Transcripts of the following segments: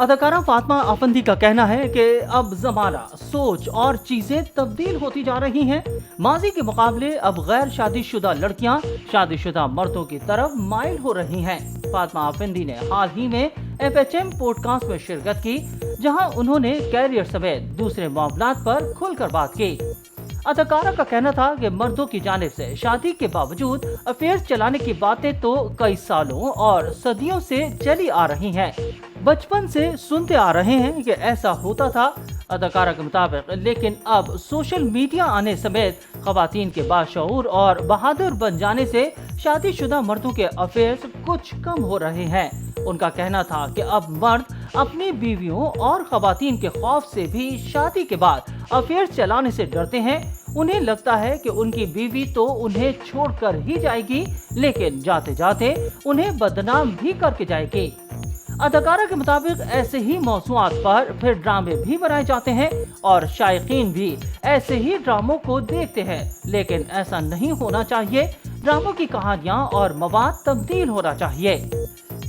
अदाकारा फातिमा अफंदी का कहना है कि अब जमाना, सोच और चीजें तब्दील होती जा रही हैं। माजी के मुकाबले अब गैर शादीशुदा लड़कियां शादीशुदा मर्दों की तरफ माइल हो रही हैं। फातिमा अफंदी ने हाल ही में FHM पॉडकास्ट में शिरकत की, जहां उन्होंने कैरियर समेत दूसरे मामलात पर खुलकर बात की। अदाकारा का कहना था कि मर्दों की जानिब से शादी के बावजूद अफेयर चलाने की बातें तो कई सालों और सदियों से चली आ रही हैं। बचपन से सुनते आ रहे हैं कि ऐसा होता था। अदाकारा के मुताबिक लेकिन अब सोशल मीडिया आने समेत खवातीन के बाशऊर और बहादुर बन जाने से शादीशुदा मर्दों के अफेयर्स कुछ कम हो रहे हैं। उनका कहना था कि अब मर्द अपनी बीवियों और खवातीन के खौफ से भी शादी के बाद अफेयर चलाने से डरते हैं। उन्हें लगता है कि उनकी बीवी तो उन्हें छोड़कर ही जाएगी, लेकिन जाते जाते उन्हें बदनाम भी करके जाएगी। अदाकारा के मुताबिक ऐसे ही मौज़ूआत पर फिर ड्रामे भी बनाए जाते हैं और शायकीन भी ऐसे ही ड्रामों को देखते हैं, लेकिन ऐसा नहीं होना चाहिए। ड्रामों की कहानियां और मवाद तब्दील होना चाहिए।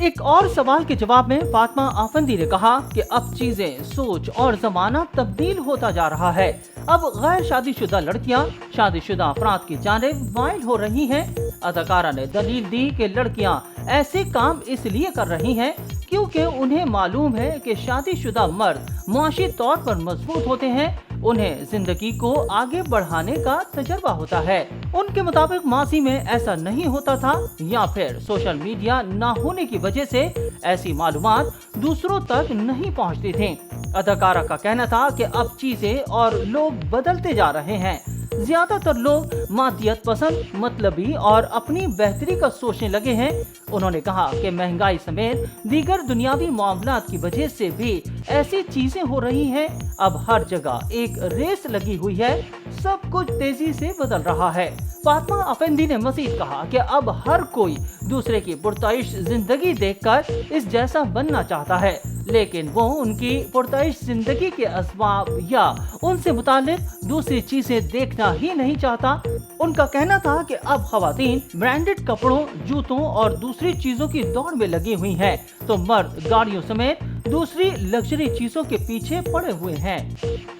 एक और सवाल के जवाब में फातिमा अफंदी ने कहा कि अब चीजें, सोच और जमाना तब्दील होता जा रहा है। अब गैर शादीशुदा लड़कियां शादीशुदा अफराद की जानिब माइल हो रही हैं। अदाकारा ने दलील दी कि लड़कियां ऐसे काम इसलिए कर रही हैं क्योंकि उन्हें मालूम है कि शादीशुदा मर्द मुआशी तौर पर मजबूत होते हैं, उन्हें जिंदगी को आगे बढ़ाने का तजर्बा होता है। उनके मुताबिक माजी में ऐसा नहीं होता था, या फिर सोशल मीडिया न होने की वजह से ऐसी मालूमात दूसरों तक नहीं पहुंचती थीं। अदाकारा का कहना था कि अब चीजें और लोग बदलते जा रहे हैं। ज्यादातर लोग मादियत पसंद, मतलबी और अपनी बेहतरी का सोचने लगे हैं। उन्होंने कहा कि महंगाई समेत दीगर दुनियावी मामलात की वजह से भी ऐसी चीजें हो रही हैं। अब हर जगह एक रेस लगी हुई है, सब कुछ तेजी से बदल रहा है। फातिमा अफंदी ने मजीद कहा कि अब हर कोई दूसरे की पुरताइश जिंदगी देखकर इस जैसा बनना चाहता है, लेकिन वो उनकी पुरताइश जिंदगी के असबाब या उनसे मुतालिक दूसरी चीजें देखना ही नहीं चाहता। उनका कहना था कि अब खवातीन ब्रांडेड कपड़ों, जूतों और दूसरी चीजों की दौड़ में लगी हुई हैं, तो मर्द गाड़ियों समेत दूसरी लग्जरी चीजों के पीछे पड़े हुए हैं।